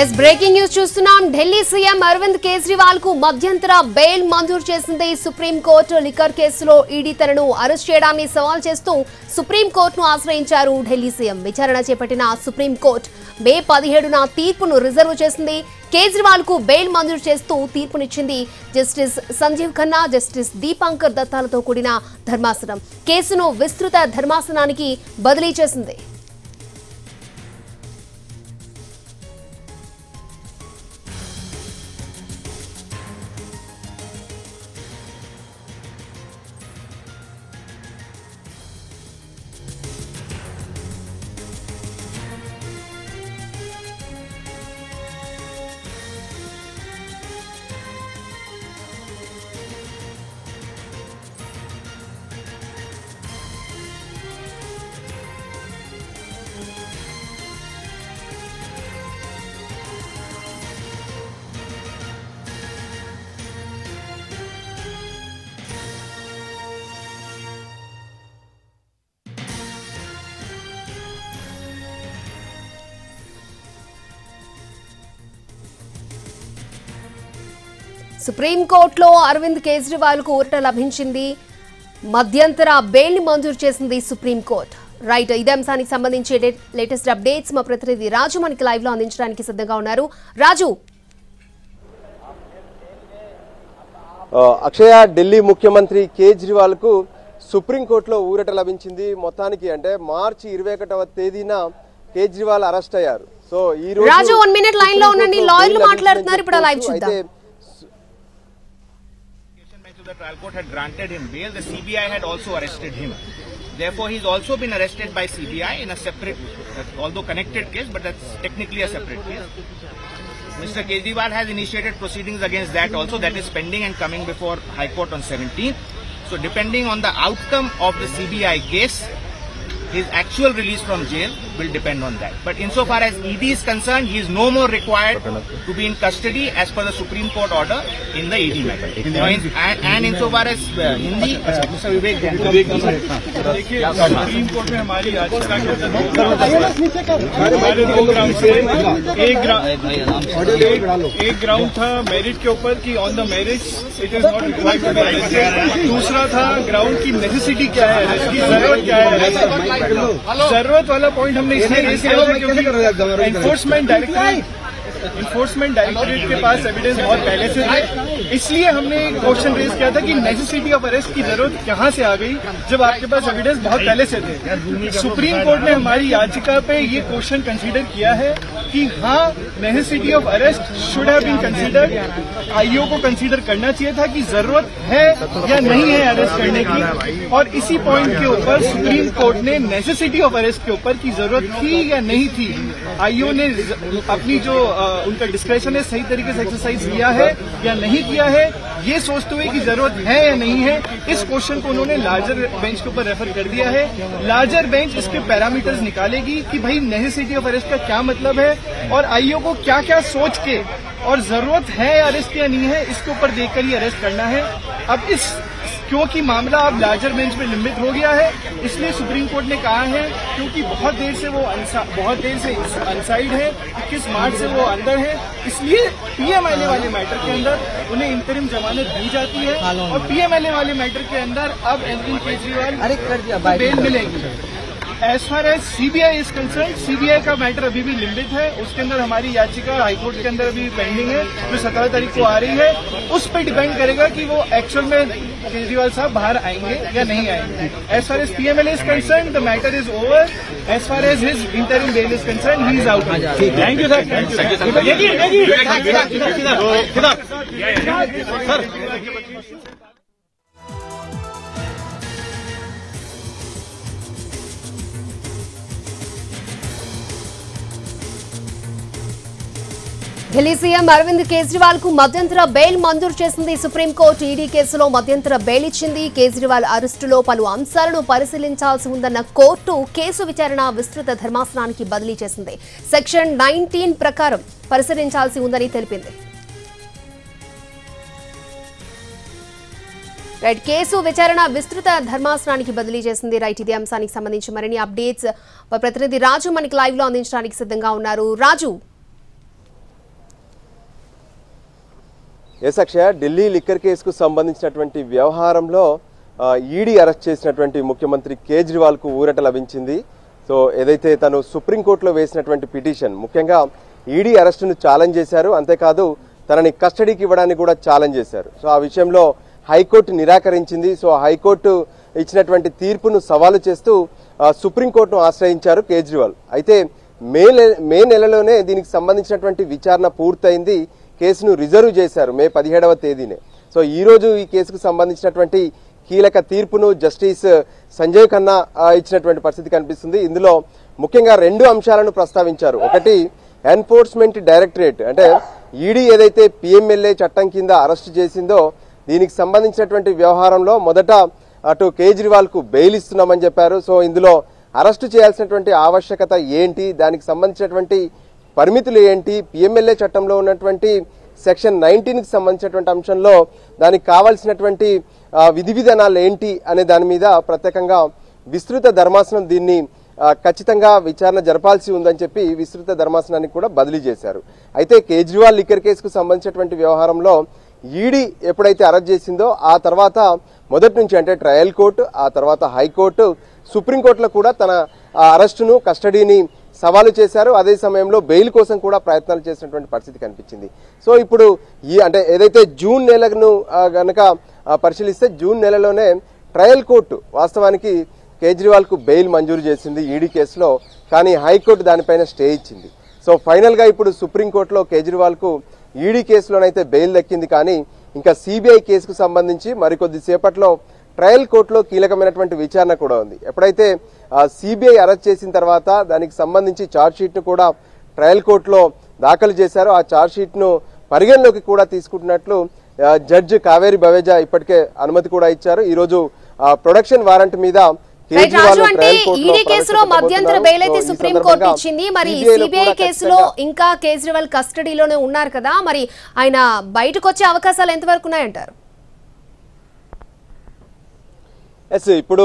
Yes breaking news చూస్తున్నాం. Delhi CM Arvind Kejriwal కు మధ్యంతర బెయిల్ మంజూరు చేసింది సుప్రీం కోర్టు. లిక్కర్ కేసులో ఈడీ తనను అరెస్ట్ చేయడాన్ని సవాల్ చేస్తూ సుప్రీం కోర్టును ఆశ్రయించారు ఢిల్లీ సీఎం. విచారణ చేపట్టిన సుప్రీం కోర్టు మే 17న తీర్పును రిజర్వ్ చేసింది. కేజ్రీవాల్ కు బెయిల్ మంజూరు చేస్తూ తీర్పునిచ్చింది. జస్టిస్ సంజీవ్ ఖన్నా, జస్టిస్ దీపాంకర్ దత్తాలతో కూడిన ధర్మాసనం కేసును విస్తృత ధర్మాసనానికి బదిలీ చేసింది. సుప్రీంకోర్టులో అరవింద్ కేజ్రీవాల్ కు ఊరట లభించింది. మధ్యంతర బెయిల్ ని మంజూరు చేసింది సుప్రీంకోర్టు. రైట్, ఇదే అంశానికి సంబంధించి లేటెస్ట్ అప్డేట్స్ మా ప్రతినిధి రాజు మనకి లైవ్ లో అందించడానికి సిద్ధంగా ఉన్నారు. రాజు, అక్షయ, ఢిల్లీ ముఖ్యమంత్రి కేజ్రీవాల్ కు సుప్రీంకోర్టులో ఊరట లభించింది. మొత్తానికి అంటే మార్చి 21వ తేదీన కేజ్రీవాల్ అరెస్ట్ అయ్యారు. సో ఈ రోజు రాజు 1 మినిట్ లైన్ లో ఉండండి. లాయర్లు మాట్లాడుతున్నారు, ఇప్పుడు లైవ్ చూద్దాం. The trial court had granted him bail. The CBI had also arrested him. Therefore, he's also been arrested by CBI in a separate, although connected case, but that's technically a separate case. Mr. Kejriwal has initiated proceedings against that also. That is pending and coming before High Court on 17th. So, depending on the outcome of the CBI case, his actual release from jail will depend on that. But insofar as ED is concerned, he is no more required to be in custody as per the Supreme Court order in the ED matter. And insofar as Hindi, Mr. Vivek, supreme court में हमारी याचिका के हमारे 2 ground थे. एक ground था merit के ऊपर कि on the merits it is not required to be arrested. दूसरा था ग्राउंड की नेसेसिटी क्या है, अरेस्ट की जरूरत क्या है. जरूरत वाला पॉइंट हमने इसलिए रेज किया था क्योंकि इन्फोर्समेंट डायरेक्टरेट के पास एविडेंस बहुत पहले से थे. इसलिए हमने एक क्वेश्चन रेज किया था कि नेसेसिटी ऑफ अरेस्ट की जरूरत कहां से आ गई जब आपके पास एविडेंस बहुत पहले से थे. सुप्रीम कोर्ट ने हमारी याचिका पे ये क्वेश्चन कंसीडर किया है कि हाँ, necessity of arrest should have been considered. IO को कंसीडर करना चाहिए था कि जरूरत है या नहीं है अरेस्ट करने की. और इसी पॉइंट के ऊपर सुप्रीम कोर्ट ने नेसेसिटी ऑफ अरेस्ट के ऊपर की जरूरत थी या नहीं थी, आईओ ने अपनी जो उनका डिस्क्रेशन है सही तरीके से एक्सरसाइज किया है या नहीं किया है, ये सोचते हुए कि जरूरत है या नहीं है, इस क्वेश्चन को उन्होंने लार्जर बेंच के ऊपर रेफर कर दिया है. लार्जर बेंच इसके पैरामीटर्स निकालेगी कि भाई नेसेसिटी ऑफ अरेस्ट का क्या मतलब है और आईओ को क्या क्या सोच के और जरूरत है अरेस्ट या नहीं है, इसके ऊपर देखकर ही अरेस्ट करना है. अब इस क्योंकि मामला अब लार्जर बेंच में लंबित हो गया है, इसलिए सुप्रीम कोर्ट ने कहा है क्योंकि बहुत देर से अनसाइड है, 21 मार्च से वो अंदर है, इसलिए पीएमएलए वाले मैटर के अंदर उन्हें इंतरिम जमानत दी जाती है. और पीएमएलए वाले मैटर के अंदर अब अरविंद केजरीवाल बेल मिलेगी. As far as CBI is concern, CBI का मैटर अभी भी लिम्बित है. उसके अंदर हमारी याचिका हाईकोर्ट के अंदर अभी पेंडिंग है जो 17 तारीख को आ रही है. उस पर डिपेंड करेगा कि वो एक्चुअल में केजरीवाल साहब बाहर आएंगे या नहीं आएंगे. As far as PMLA is concern, the matter is over. As far as his interim bail is concern, he is out. Thank you sir. Delhi CM Arvind Kejriwal కు మధ్యంతర బెయిల్ మంజూరు చేసింది సుప్రీంకోర్టు. ఈడీ కేసులో మధ్యంతర బెయిల్ ఇచ్చింది. కేజ్రీవాల్ అరెస్టులో పలు అంశాలను పరిశీలించాల్సి ఉందన్న కోర్టు కేసు విచారణ విస్తృత ధర్మాసనానికి బదిలీ చేసింది. సెక్షన్ 19 ప్రకారం పరిశీలించాల్సి ఉందని తెలిపింది. రైట్, కేసు విచారణ విస్తృత ధర్మాసనానికి బదిలీ చేసింది. రైట్, ఇదే అంశానికి సంబంధించి మరిన్ని అప్డేట్స్ ప్రతినిధి రాజు మనకి లైవ్ లో అందించడానికి సిద్ధంగా ఉన్నారు. రాజు, ఎస్ అక్షయ, ఢిల్లీ లిక్కర్ కేసుకు సంబంధించినటువంటి వ్యవహారంలో ఈడీ అరెస్ట్ చేసినటువంటి ముఖ్యమంత్రి కేజ్రీవాల్కు ఊరట లభించింది. సో ఏదైతే తను సుప్రీంకోర్టులో వేసినటువంటి పిటిషన్, ముఖ్యంగా ఈడీ అరెస్టును ఛాలెంజ్ చేశారు, అంతేకాదు తనని కస్టడీకి ఇవ్వడానికి కూడా ఛాలెంజ్ చేశారు. సో ఆ విషయంలో హైకోర్టు నిరాకరించింది. సో హైకోర్టు ఇచ్చినటువంటి తీర్పును సవాలు చేస్తూ సుప్రీంకోర్టును ఆశ్రయించారు కేజ్రీవాల్. అయితే మే నెలలోనే దీనికి సంబంధించినటువంటి విచారణ పూర్తయింది. కేసును రిజర్వ్ చేశారు మే 17వ తేదీనే. సో ఈ రోజు ఈ కేసుకు సంబంధించినటువంటి కీలక తీర్పును జస్టిస్ సంజయ్ ఖన్నా ఇచ్చినటువంటి పరిస్థితి కనిపిస్తుంది. ఇందులో ముఖ్యంగా 2 అంశాలను ప్రస్తావించారు. ఒకటి, ఎన్ఫోర్స్మెంట్ డైరెక్టరేట్ అంటే ఈడీ ఏదైతే పిఎంఎల్ఏ చట్టం కింద అరెస్ట్ చేసిందో దీనికి సంబంధించినటువంటి వ్యవహారంలో మొదట అటు కేజ్రీవాల్కు బెయిల్ ఇస్తున్నామని చెప్పారు. సో ఇందులో అరెస్టు చేయాల్సినటువంటి ఆవశ్యకత ఏంటి, దానికి సంబంధించినటువంటి పరిమితులు ఏంటి, పిఎంఎల్ఏ చట్టంలో ఉన్నటువంటి సెక్షన్ 19కి సంబంధించినటువంటి అంశంలో దానికి కావాల్సినటువంటి విధి విధానాలు ఏంటి అనే దాని మీద ప్రత్యేకంగా విస్తృత ధర్మాసనం దీన్ని ఖచ్చితంగా విచారణ జరపాల్సి ఉందని చెప్పి విస్తృత ధర్మాసనానికి కూడా బదిలీ చేశారు. అయితే కేజ్రీవాల్ లిక్కర్ కేసుకు సంబంధించినటువంటి వ్యవహారంలో ఈడీ ఎప్పుడైతే అరెస్ట్ చేసిందో ఆ తర్వాత మొదటి నుంచి అంటే ట్రయల్ కోర్టు, ఆ తర్వాత హైకోర్టు, సుప్రీంకోర్టులో కూడా తన అరెస్టును, కస్టడీని సవాలు చేశారు. అదే సమయంలో బెయిల్ కోసం కూడా ప్రయత్నాలు చేసినటువంటి పరిస్థితి కనిపించింది. సో ఇప్పుడు అంటే ఏదైతే జూన్ నెలను గనక పరిశీలిస్తే జూన్ నెలలోనే ట్రయల్ కోర్టు వాస్తవానికి కేజ్రీవాల్కు బెయిల్ మంజూరు చేసింది ఈడీ కేసులో. కానీ హైకోర్టు దానిపైన స్టే ఇచ్చింది. సో ఫైనల్గా ఇప్పుడు సుప్రీంకోర్టులో కేజ్రీవాల్కు ఈడీ కేసులోనైతే బెయిల్ దక్కింది. కానీ ఇంకా సిబిఐ కేసుకు సంబంధించి మరికొద్ది సేపట్లో ట్రయల్ కోర్టులో కీలకమైనటువంటి విచారణ కూడా ఉంది. ఎప్పుడైతే సిబిఐ అరెస్ట్ చేసిన తర్వాత దానికి సంబంధించి ఛార్జ్ షీట్ను కూడా ట్రయల్ కోర్టులో దాఖలు చేశారు. ఆ ఛార్జ్ షీట్ను పరిగణలోకి కూడా తీసుకుంటున్నట్లు జడ్జి కావేరి బవేజా ఇప్పటికే అనుమతి కూడా ఇచ్చారు. ఈ రోజు ప్రొడక్షన్ వారెంట్ మీద ఈడీ కేసులో మధ్యంతర బెయిల్ అయితే సుప్రీం కోర్టు ఇచ్చింది. మరి సిబిఐ కేసులో ఇంకా కేజ్రీవాల్ కస్టడీలోనే ఉన్నారు కదా, మరి ఆయన బయటకు వచ్చే అవకాశాలు ఎంతవరకు ఉన్నాయంటారు? ఎస్, ఇప్పుడు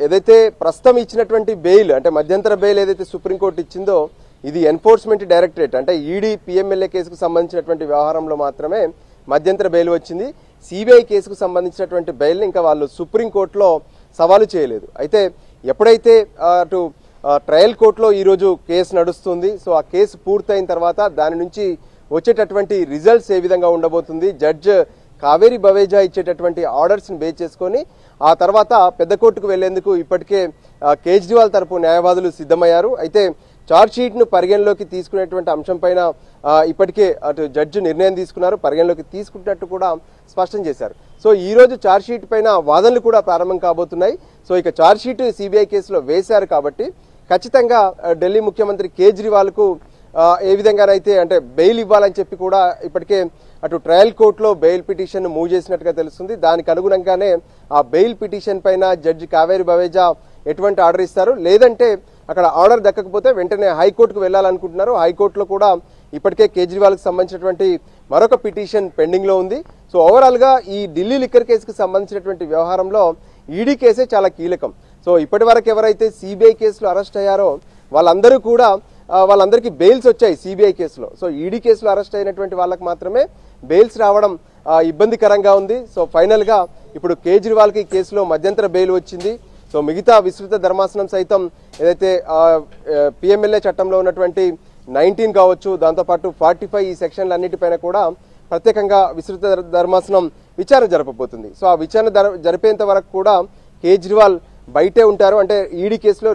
ఏదైతే ప్రస్తుతం ఇచ్చినటువంటి బెయిల్ అంటే మధ్యంతర బెయిల్ ఏదైతే సుప్రీంకోర్టు ఇచ్చిందో ఇది ఎన్ఫోర్స్మెంట్ డైరెక్టరేట్ అంటే ఈడీ పిఎంఎల్ఏ కేసుకు సంబంధించినటువంటి వ్యవహారంలో మాత్రమే మధ్యంతర బెయిల్ వచ్చింది. సిబిఐ కేసుకు సంబంధించినటువంటి బెయిల్ని ఇంకా వాళ్ళు సుప్రీంకోర్టులో సవాలు చేయలేదు. అయితే ఎప్పుడైతే అటు ట్రయల్ కోర్టులో ఈరోజు కేసు నడుస్తుంది. సో ఆ కేసు పూర్తయిన తర్వాత దాని నుంచి వచ్చేటటువంటి రిజల్ట్స్ ఏ విధంగా ఉండబోతుంది, జడ్జ్ కావేరి బవేజా ఇచ్చేటటువంటి ఆర్డర్స్ని బేస్ చేసుకొని ఆ తర్వాత పెద్ద కోర్టుకు వెళ్లేందుకు ఇప్పటికే కేజ్రీవాల్ తరపు న్యాయవాదులు సిద్ధమయ్యారు. అయితే ఛార్జ్ షీట్ను పరిగణలోకి తీసుకునేటువంటి అంశం పైన ఇప్పటికే అటు జడ్జి నిర్ణయం తీసుకున్నారు, పరిగణలోకి తీసుకుంటున్నట్టు కూడా స్పష్టం చేశారు. సో ఈ రోజు ఛార్జ్ షీట్ పైన వాదనలు కూడా ప్రారంభం కాబోతున్నాయి. సో ఇక ఛార్జ్ షీట్ సిబిఐ కేసులో వేశారు కాబట్టి ఖచ్చితంగా ఢిల్లీ ముఖ్యమంత్రి కేజ్రీవాల్కు ఏ విధంగానైతే అంటే బెయిల్ ఇవ్వాలని చెప్పి కూడా ఇప్పటికే అటు ట్రయల్ కోర్టులో బెయిల్ పిటిషన్ మూవ్ చేసినట్టుగా తెలుస్తుంది. దానికి అనుగుణంగానే ఆ బెయిల్ పిటిషన్ పైన జడ్జి కావేరి బవేజా ఎటువంటి ఆర్డర్ ఇస్తారు, లేదంటే అక్కడ ఆర్డర్ దక్కకపోతే వెంటనే హైకోర్టుకు వెళ్లాలనుకుంటున్నారు. హైకోర్టులో కూడా ఇప్పటికే కేజ్రీవాల్కి సంబంధించినటువంటి మరొక పిటిషన్ పెండింగ్ లో ఉంది. సో ఓవరాల్ గా ఈ ఢిల్లీ లిక్కర్ కేసుకు సంబంధించినటువంటి వ్యవహారంలో ఈడీ కేసే చాలా కీలకం. సో ఇప్పటి వరకు ఎవరైతే సిబిఐ కేసులో అరెస్ట్ అయ్యారో వాళ్ళందరూ కూడా వాళ్ళందరికీ బెయిల్స్ వచ్చాయి సిబిఐ కేసులో. సో ఈడీ కేసులో అరెస్ట్ అయినటువంటి వాళ్ళకి మాత్రమే బెయిల్స్ రావడం ఇబ్బందికరంగా ఉంది. సో ఫైనల్ గా ఇప్పుడు కేజ్రీవాల్కి ఈ కేసులో మధ్యంతర బెయిల్ వచ్చింది. సో మిగతా విస్తృత ధర్మాసనం సైతం ఏదైతే పిఎంఎల్ఏ చట్టంలో ఉన్నటువంటి 19 కావచ్చు, దాంతోపాటు 45 ఈ సెక్షన్లన్నిటిపైన కూడా ప్రత్యేకంగా విస్తృత ధర్మాసనం విచారణ జరపబోతుంది. సో ఆ విచారణ జరిపేంత వరకు కూడా కేజ్రీవాల్ బయటే ఉంటారు, అంటే ఈడీ కేసులో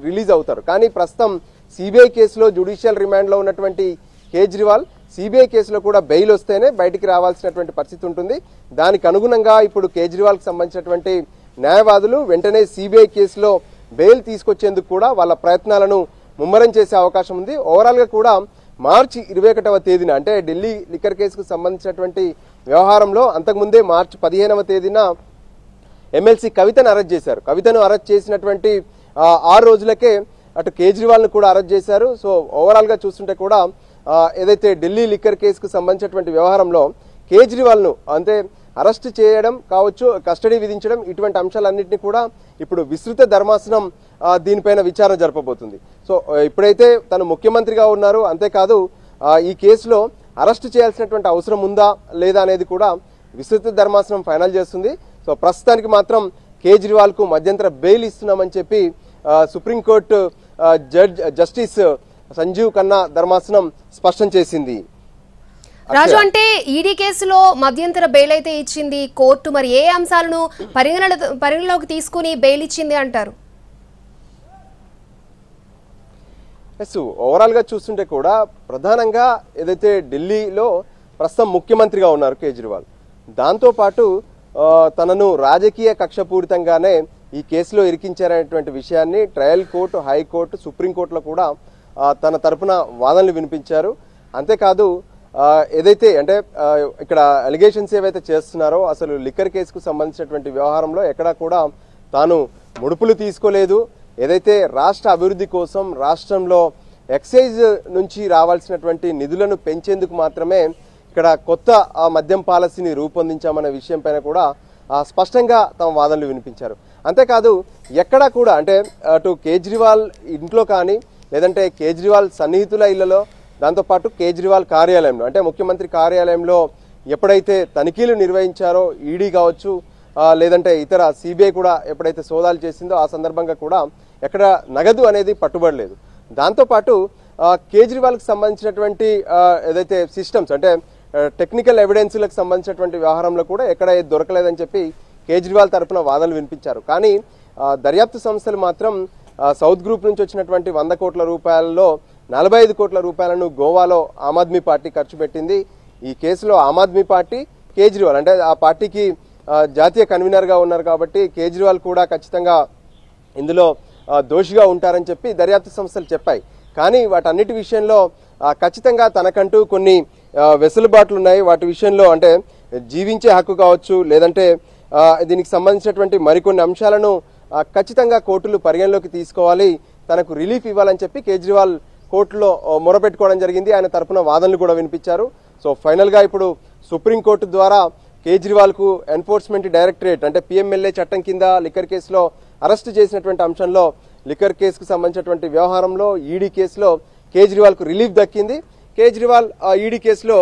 రిలీజ్ అవుతారు. కానీ ప్రస్తుతం సిబిఐ కేసులో జ్యుడిషియల్ రిమాండ్లో ఉన్నటువంటి కేజ్రీవాల్ సిబిఐ కేసులో కూడా బెయిల్ వస్తేనే బయటికి రావాల్సినటువంటి పరిస్థితి ఉంటుంది. దానికి అనుగుణంగా ఇప్పుడు కేజ్రీవాల్కి సంబంధించినటువంటి న్యాయవాదులు వెంటనే సిబిఐ కేసులో బెయిల్ తీసుకొచ్చేందుకు కూడా వాళ్ళ ప్రయత్నాలను ముమ్మరం చేసే అవకాశం ఉంది. ఓవరాల్ గా కూడా మార్చి 21వ తేదీన అంటే ఢిల్లీ లిక్కర్ కేసుకు సంబంధించినటువంటి వ్యవహారంలో అంతకుముందే మార్చి 15వ తేదీన ఎమ్మెల్సీ కవితను అరెస్ట్ చేశారు. కవితను అరెస్ట్ చేసినటువంటి 6 రోజులకే అటు కేజ్రీవాల్ను కూడా అరెస్ట్ చేశారు. సో ఓవరాల్ గా చూస్తుంటే కూడా ఏదైతే ఢిల్లీ లిక్కర్ కేసుకు సంబంధించినటువంటి వ్యవహారంలో కేజ్రీవాల్ను అంటే అరెస్ట్ చేయడం కావచ్చు, కస్టడీ విధించడం, ఇటువంటి అంశాలన్నింటినీ కూడా ఇప్పుడు విస్తృత ధర్మాసనం దీనిపైన విచారణ జరపబోతుంది. సో ఇప్పుడైతే తను ముఖ్యమంత్రిగా ఉన్నారు, అంతేకాదు ఈ కేసులో అరెస్ట్ చేయాల్సినటువంటి అవసరం ఉందా లేదా అనేది కూడా విస్తృత ధర్మాసనం ఫైనల్ చేస్తుంది. సో ప్రస్తుతానికి మాత్రం కేజ్రీవాల్ కు మధ్యంతర బెయిల్ ఇస్తున్నామని చెప్పి సుప్రీంకోర్టు జస్టిస్ సంజీవ్ ఖన్నా ధర్మాసనం స్పష్టం చేసింది. రాజు, అంటే ఈడీ కేసులో మధ్యంతర బెయిల్ అయితే ఇచ్చింది కోర్టు, మరి ఏ అంశాలను పరిగణలోకి తీసుకుని బెయిల్ ఇచ్చింది అంటారు? ఓవరాల్ గా చూస్తుంటే కూడా ప్రధానంగా ఏదైతే ఢిల్లీలో ప్రస్తుతం ముఖ్యమంత్రిగా ఉన్నారు కేజ్రీవాల్, దాంతో పాటు తనను రాజకీయ కక్షపూరితంగానే ఈ కేసులో ఇరికించారనేటువంటి విషయాన్ని ట్రయల్ కోర్టు, హైకోర్టు, సుప్రీంకోర్టులో కూడా తన తరపున వాదనలు వినిపించారు. అంతేకాదు ఏదైతే అంటే ఇక్కడ అలిగేషన్స్ ఏవైతే చేస్తున్నారో అసలు లిక్కర్ కేసుకు సంబంధించినటువంటి వ్యవహారంలో ఎక్కడా కూడా తాను ముడుపులు తీసుకోలేదు, ఏదైతే రాష్ట్ర అభివృద్ధి కోసం రాష్ట్రంలో ఎక్సైజ్ నుంచి రావాల్సినటువంటి నిధులను పెంచేందుకు మాత్రమే ఇక్కడ కొత్త మద్యం పాలసీని రూపొందించామన్న విషయం పైన కూడా స్పష్టంగా తమ వాదనలు వినిపించారు. అంతేకాదు ఎక్కడా కూడా అంటే అటు కేజ్రీవాల్ ఇంట్లో కానీ లేదంటే కేజ్రీవాల్ సన్నిహితుల ఇళ్లలో, దాంతోపాటు కేజ్రీవాల్ కార్యాలయంలో అంటే ముఖ్యమంత్రి కార్యాలయంలో ఎప్పుడైతే తనిఖీలు నిర్వహించారో ఈడీ కావచ్చు లేదంటే ఇతర సిబిఐ కూడా ఎప్పుడైతే సోదాలు చేసిందో ఆ సందర్భంగా కూడా ఎక్కడ నగదు అనేది పట్టుబడలేదు. దాంతోపాటు కేజ్రీవాల్కి సంబంధించినటువంటి ఏదైతే సిస్టమ్స్ అంటే టెక్నికల్ ఎవిడెన్స్లకు సంబంధించినటువంటి వ్యవహారంలో కూడా ఎక్కడ దొరకలేదని చెప్పి కేజ్రీవాల్ తరపున వాదనలు వినిపించారు. కానీ దర్యాప్తు సంస్థలు మాత్రం సౌత్ గ్రూప్ నుంచి వచ్చినటువంటి 100 కోట్ల రూపాయలలో 45 కోట్ల రూపాయలను గోవాలో ఆమ్ ఆద్మీ పార్టీ ఖర్చు పెట్టింది. ఈ కేసులో ఆమ్ ఆద్మీ పార్టీ, కేజ్రీవాల్ అంటే ఆ పార్టీకి జాతీయ కన్వీనర్ గా ఉన్నారు కాబట్టి కేజ్రీవాల్ కూడా ఖచ్చితంగా ఇందులో దోషిగా ఉంటారని చెప్పి దర్యాప్తు సంస్థలు చెప్పాయి. కానీ వాటన్నిటి విషయంలో ఖచ్చితంగా తనకంటూ కొన్ని వెసులుబాట్లు ఉన్నాయి. వాటి విషయంలో అంటే జీవించే హక్కు కావచ్చు లేదంటే దీనికి సంబంధించినటువంటి మరికొన్ని అంశాలను ఖచ్చితంగా కోర్టులు పరిగణలోకి తీసుకోవాలి, తనకు రిలీఫ్ ఇవ్వాలని చెప్పి కేజ్రీవాల్ కోర్టులో మొరపెట్టుకోవడం జరిగింది. ఆయన తరపున వాదనలు కూడా వినిపించారు. సో ఫైనల్ గా ఇప్పుడు సుప్రీంకోర్టు ద్వారా కేజ్రీవాల్ కు ఎన్ఫోర్స్మెంట్ డైరెక్టరేట్ అంటే పిఎంఎల్ఏ చట్టం కింద లిక్కర్ కేసులో అరెస్టు చేసినటువంటి అంశంలో లిక్కర్ కేసుకు సంబంధించినటువంటి వ్యవహారంలో ఈడీ కేసులో కేజ్రీవాల్ కు రిలీఫ్ దక్కింది. కేజ్రీవాల్ ఈడీ కేసులో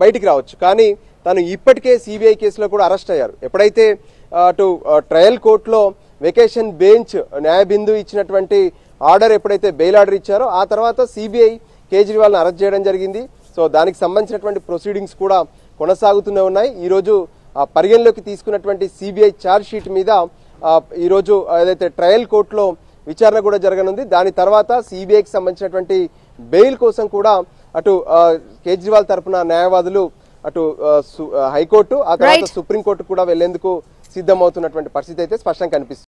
బయటికి రావచ్చు, కానీ తను ఇప్పటికే సిబిఐ కేసులో కూడా అరెస్ట్ అయ్యారు. ఎప్పుడైతే అటు ట్రయల్ కోర్టులో వెకేషన్ బెంచ్ న్యాయబిందు ఇచ్చినటువంటి ఆర్డర్ ఎప్పుడైతే బెయిల్ ఆర్డర్ ఇచ్చారో ఆ తర్వాత సిబిఐ కేజ్రీవాల్ని అరెస్ట్ చేయడం జరిగింది. సో దానికి సంబంధించినటువంటి ప్రొసీడింగ్స్ కూడా కొనసాగుతూనే ఉన్నాయి. ఈరోజు పరిగణలోకి తీసుకున్నటువంటి సిబిఐ ఛార్జ్ షీట్ మీద ఈరోజు ఏదైతే ట్రయల్ కోర్టులో విచారణ కూడా జరగనుంది. దాని తర్వాత సిబిఐకి సంబంధించినటువంటి బెయిల్ కోసం కూడా అటు కేజ్రీవాల్ తరపున న్యాయవాదులు అటు హైకోర్టు ఆ తర్వాత సుప్రీంకోర్టు కూడా వెళ్లేందుకు సిద్ధమవుతున్నటువంటి పరిస్థితి అయితే స్పష్టంగా కనిపిస్తుంది.